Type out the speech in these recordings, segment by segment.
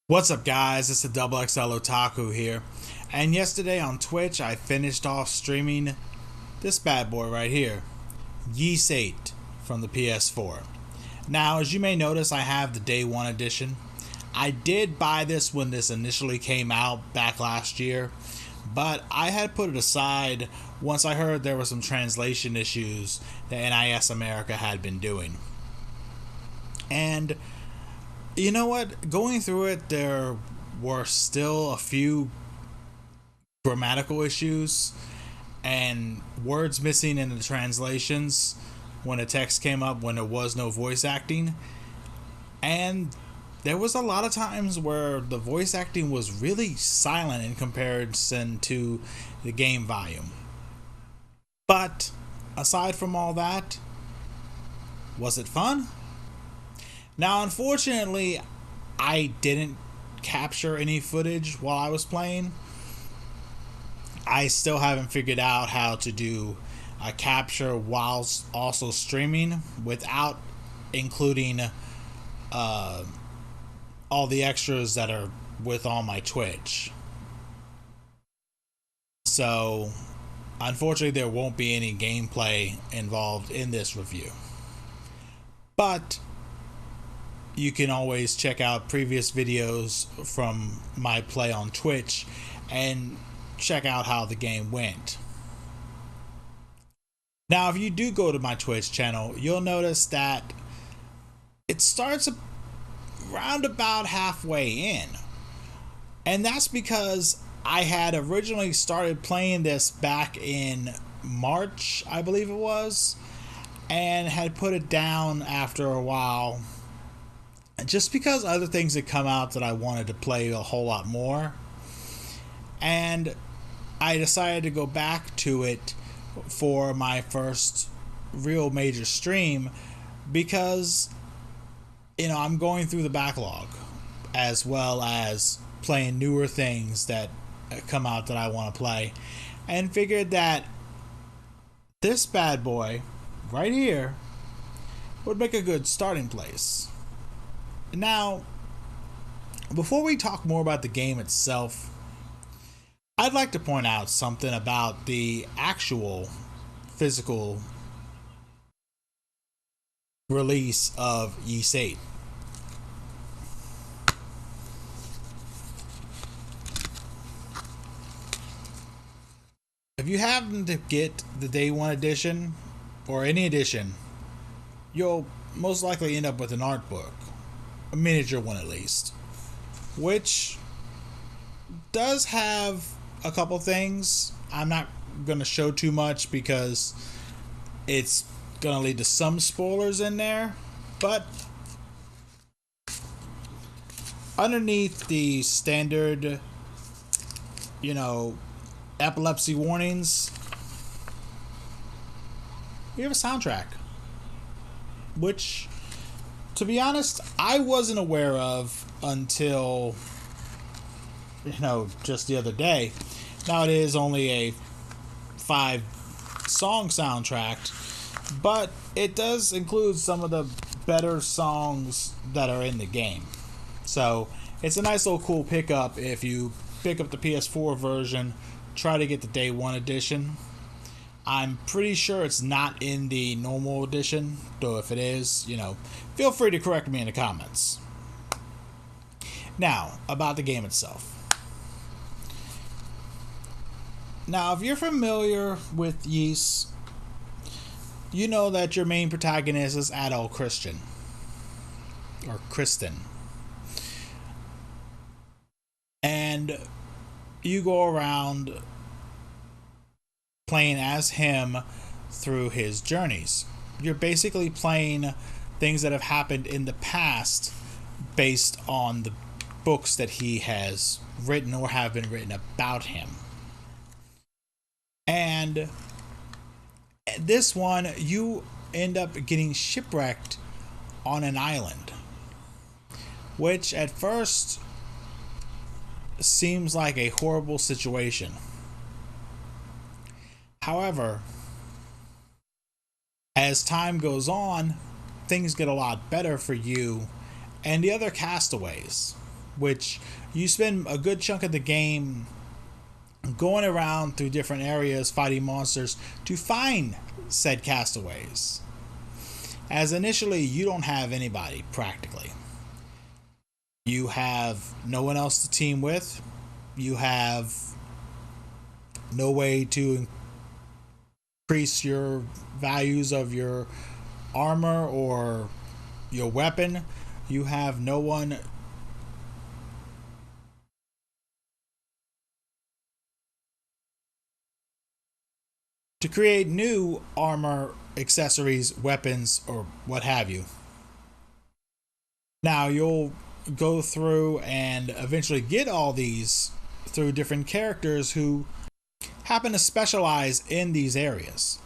What's up, guys? It's the Double XL Otaku here. And yesterday on Twitch, I finished off streaming this bad boy right here, Ys VIII from the PS4. Now, as you may notice, I have the Day 1 edition. I did buy this when this initially came out back last year, but I had put it aside once I heard there were some translation issues that NIS America had been doing. And you know what? Going through it, there were still a few grammatical issues and words missing in the translations when the text came up when there was no voice acting. And there was a lot of times where the voice acting was really silent in comparison to the game volume. But aside from all that, was it fun? Now, unfortunately, I didn't capture any footage while I was playing. I still haven't figured out how to do a capture whilst also streaming without including all the extras that are with on my Twitch. So, unfortunately, there won't be any gameplay involved in this review. But you can always check out previous videos from my play on Twitch and check out how the game went. Now, if you do go to my Twitch channel, you'll notice that it starts around about halfway in. And that's because I had originally started playing this back in March, I believe it was, and had put it down after a while just because other things had come out that I wanted to play a whole lot more. And I decided to go back to it for my first real major stream because, I'm going through the backlog as well as playing newer things that come out that I want to play, and figured that this bad boy right here would make a good starting place. Now, before we talk more about the game itself, I'd like to point out something about the actual physical release of Ys VIII. If you happen to get the Day 1 edition, or any edition, you'll most likely end up with an art book. A miniature one at least, which does have a couple things. I'm not going to show too much because it's going to lead to some spoilers in there, but underneath the standard, epilepsy warnings, we have a soundtrack, which, to be honest, I wasn't aware of until, just the other day. Now, it is only a 5-song soundtrack, but it does include some of the better songs that are in the game. So, it's a nice little cool pickup if you pick up the PS4 version, try to get the Day 1 edition. I'm pretty sure it's not in the normal edition, though if it is, feel free to correct me in the comments. Now, about the game itself. Now, if you're familiar with Ys, you know that your main protagonist is adult Christian. Or Kristen. And you go around playing as him through his journeys. You're basically playing things that have happened in the past based on the books that he has written or have been written about him. And this one, you end up getting shipwrecked on an island, which at first seems like a horrible situation. However, as time goes on, things get a lot better for you and the other castaways. which you spend a good chunk of the game going around through different areas fighting monsters to find said castaways. As initially, you don't have anybody practically. You have no one else to team with. You have no way to increase your values of your armor or your weapon. You have no one to create new armor, accessories, weapons, or what have you. Now, you'll go through and eventually get all these through different characters who happen to specialize in these areas.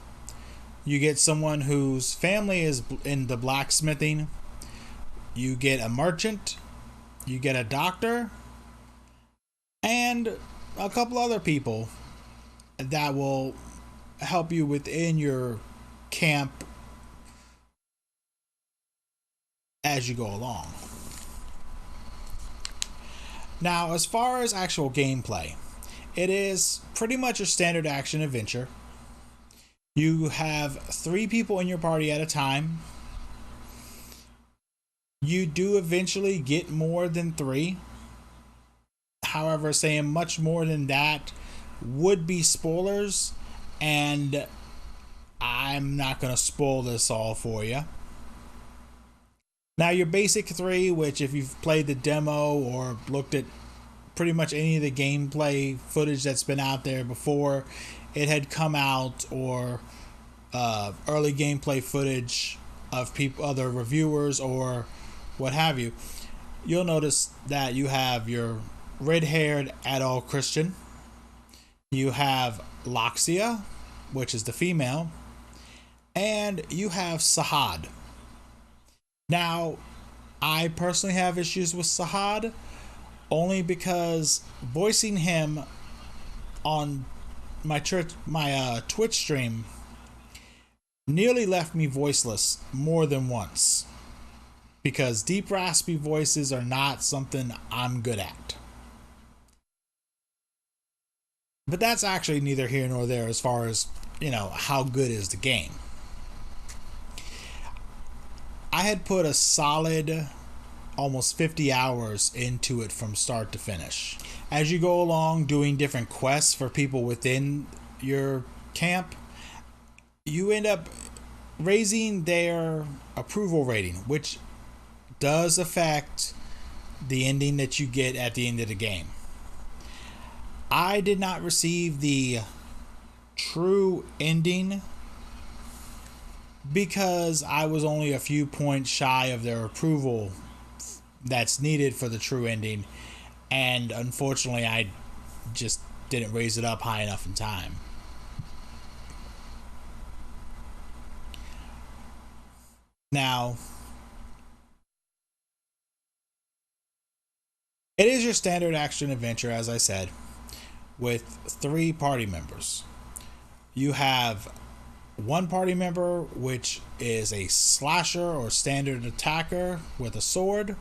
You get someone whose family is in the blacksmithing, you get a merchant, you get a doctor, and a couple other people that will help you within your camp as you go along. Now, as far as actual gameplay, it is pretty much a standard action adventure. You have 3 people in your party at a time. You do eventually get more than 3. However, saying much more than that would be spoilers, and I'm not going to spoil this all for you. Now, your basic 3, which if you've played the demo or looked at pretty much any of the gameplay footage that's been out there before it had come out, or early gameplay footage of other reviewers or what have you, you'll notice that you have your red-haired adult Christian, you have Loxia, which is the female, and you have Sahad. Now, I personally have issues with Sahad only because voicing him on my Twitch stream nearly left me voiceless more than once, because deep raspy voices are not something I'm good at. But that's actually neither here nor there as far as, how good is the game. I had put a solid almost 50 hours into it from start to finish. As you go along doing different quests for people within your camp, you end up raising their approval rating, which does affect the ending that you get at the end of the game. I did not receive the true ending because I was only a few points shy of their approval that's needed for the true ending, and unfortunately I just didn't raise it up high enough in time. Now, it is your standard action adventure, as I said, with 3 party members. You have one party member, which is a slasher or standard attacker with a sword.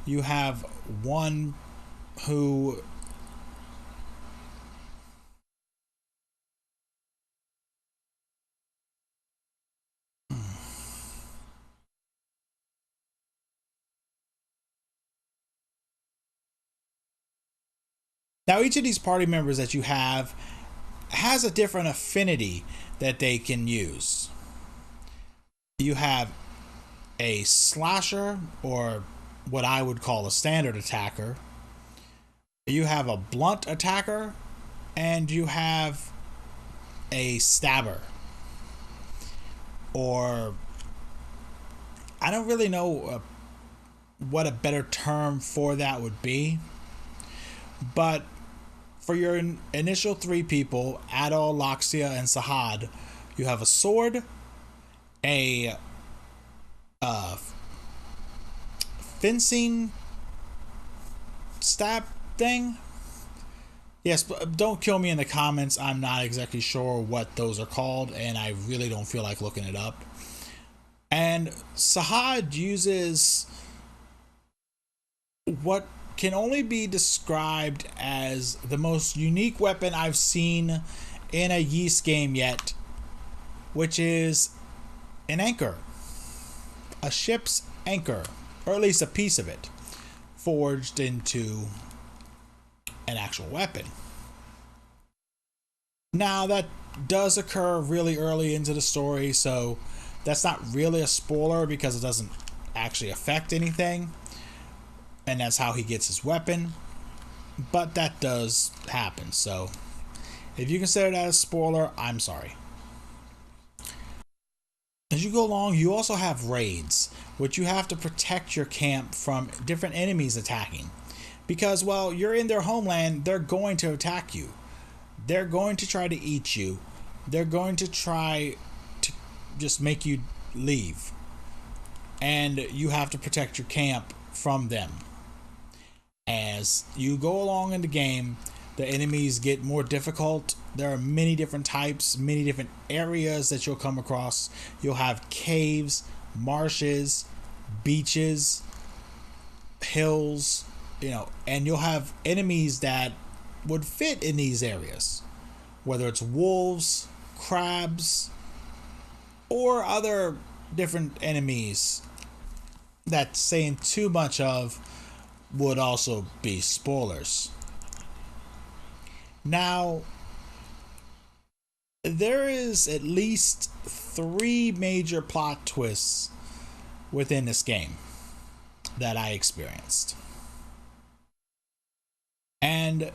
You have one who now each of these party members that you have has a different affinity that they can use. You have a slasher, or what I would call a standard attacker. You have a blunt attacker, and you have a stabber. Or I don't really know what a better term for that would be. But for your initial 3 people, Adol, Loxia, and Sahad, you have a sword, a fencing stab thing. Yes, but don't kill me in the comments. I'm not exactly sure what those are called, and I really don't feel like looking it up. And Sahad uses what can only be described as the most unique weapon I've seen in a Ys game yet, which is an anchor. A ship's anchor, or at least a piece of it, forged into an actual weapon. Now, that does occur really early into the story, so that's not really a spoiler because it doesn't actually affect anything, and that's how he gets his weapon. But that does happen, so if you consider that a spoiler, I'm sorry. As you go along, you also have raids, which you have to protect your camp from different enemies attacking. Because while you're in their homeland, they're going to attack you. They're going to try to eat you. They're going to try to just make you leave. And you have to protect your camp from them. As you go along in the game, the enemies get more difficult. There are many different types, many different areas that you'll come across. You'll have caves, marshes, beaches, hills, and you'll have enemies that would fit in these areas. Whether it's wolves, crabs, or other different enemies that saying too much of would also be spoilers. Now, there is at least 3 major plot twists within this game that I experienced. And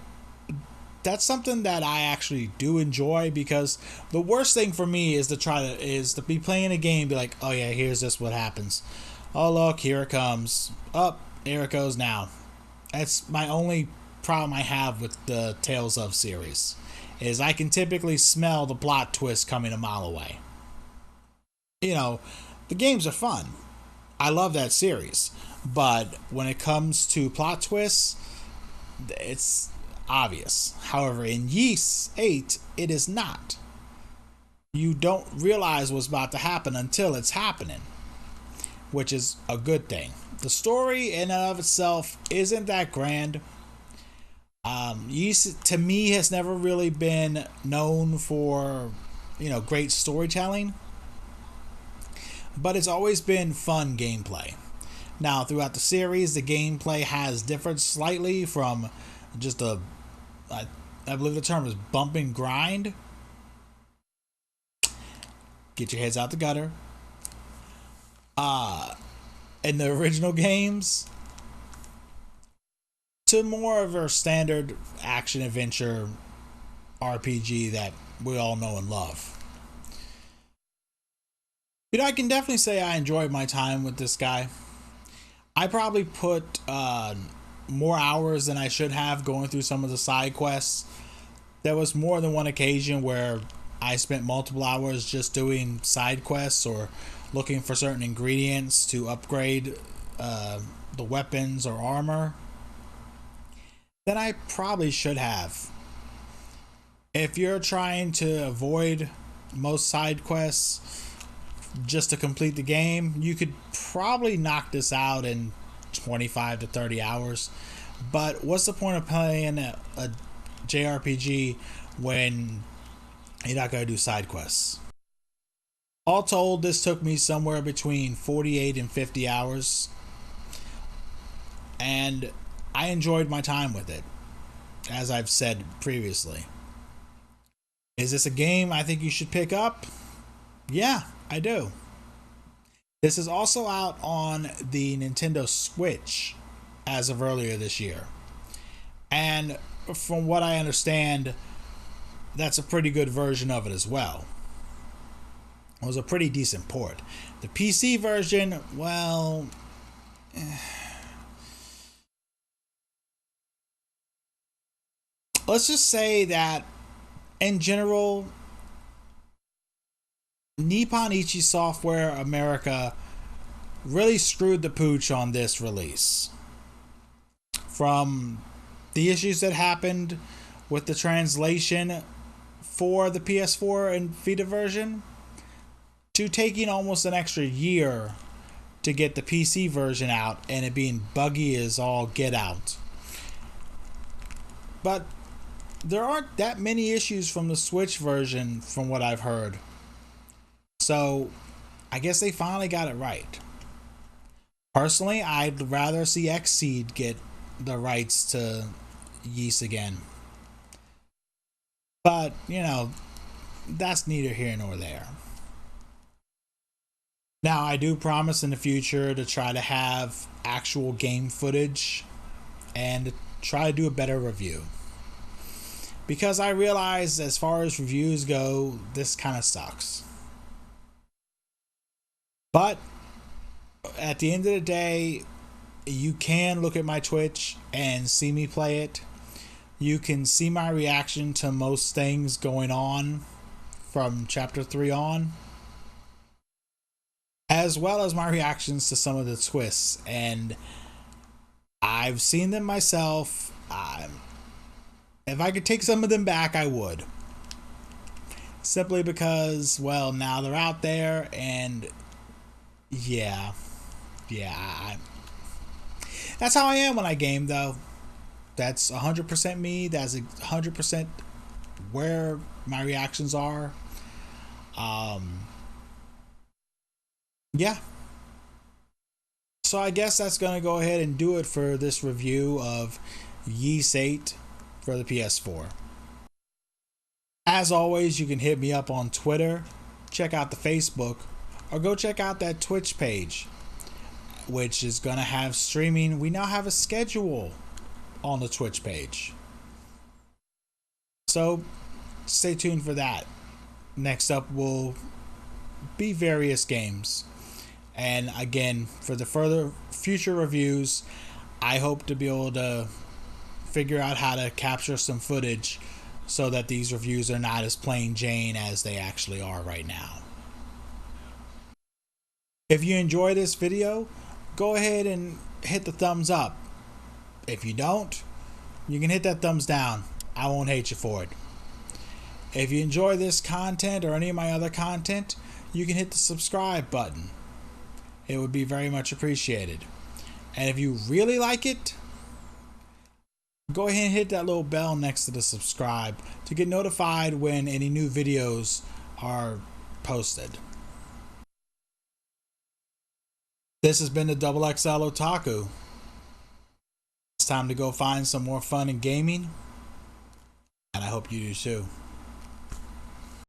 that's something that I actually do enjoy, because the worst thing for me is to be playing a game, be like, oh yeah, here's this what happens. Oh look, here it comes. Oh, here it goes now. That's my only problem I have with the Tales of series, is I can typically smell the plot twist coming a mile away. The games are fun. I love that series. But when it comes to plot twists, it's obvious. However, in Ys VIII, it is not. You don't realize what's about to happen until it's happening, which is a good thing. The story in and of itself isn't that grand. Ys, to me, has never really been known for, great storytelling, but it's always been fun gameplay. Now, throughout the series, the gameplay has differed slightly from just I believe the term is bump and grind. Get your heads out the gutter. In the original games, to more of a standard action adventure RPG that we all know and love. I can definitely say I enjoyed my time with this guy. I probably put more hours than I should have going through some of the side quests. There was more than one occasion where I spent multiple hours just doing side quests or looking for certain ingredients to upgrade the weapons or armor than I probably should have. If you're trying to avoid most side quests just to complete the game, you could probably knock this out in 25 to 30 hours. But what's the point of playing a JRPG when you're not going to do side quests? All told, this took me somewhere between 48 and 50 hours. And I enjoyed my time with it, as I've said previously. Is this a game I think you should pick up? Yeah, I do. This is also out on the Nintendo Switch as of earlier this year. And from what I understand, that's a pretty good version of it as well. It was a pretty decent port. The PC version, well, let's just say that in general, Nippon Ichi Software America really screwed the pooch on this release. From the issues that happened with the translation for the PS4 and Vita version, to taking almost an extra year to get the PC version out and it being buggy as all get out. But there aren't that many issues from the Switch version from what I've heard. So I guess they finally got it right. Personally, I'd rather see Xseed get the rights to Ys again. But, you know, that's neither here nor there. Now, I do promise in the future to try to have actual game footage and to try to do a better review. Because I realize as far as reviews go, this kind of sucks. But at the end of the day, you can look at my Twitch and see me play it. You can see my reaction to most things going on from Chapter 3 on, as well as my reactions to some of the twists. And I've seen them myself. If I could take some of them back, I would. Simply because, well, now they're out there, and yeah, that's how I am when I game, though. That's 100% me. That's 100% where my reactions are. Yeah. So I guess that's going to go ahead and do it for this review of Ys VIII for the PS4. As always, you can hit me up on Twitter, check out the Facebook, or go check out that Twitch page, which is going to have streaming. We now have a schedule on the Twitch page. So stay tuned for that. Next up will be various games. And again, for the further future reviews, I hope to be able to figure out how to capture some footage so that these reviews are not as plain Jane as they actually are right now. If you enjoy this video, go ahead and hit the thumbs up. If you don't, you can hit that thumbs down. I won't hate you for it. If you enjoy this content or any of my other content, you can hit the subscribe button. It would be very much appreciated. And if you really like it, go ahead and hit that little bell next to the subscribe to get notified when any new videos are posted. This has been the XXL Otaku. It's time to go find some more fun in gaming, and I hope you do too.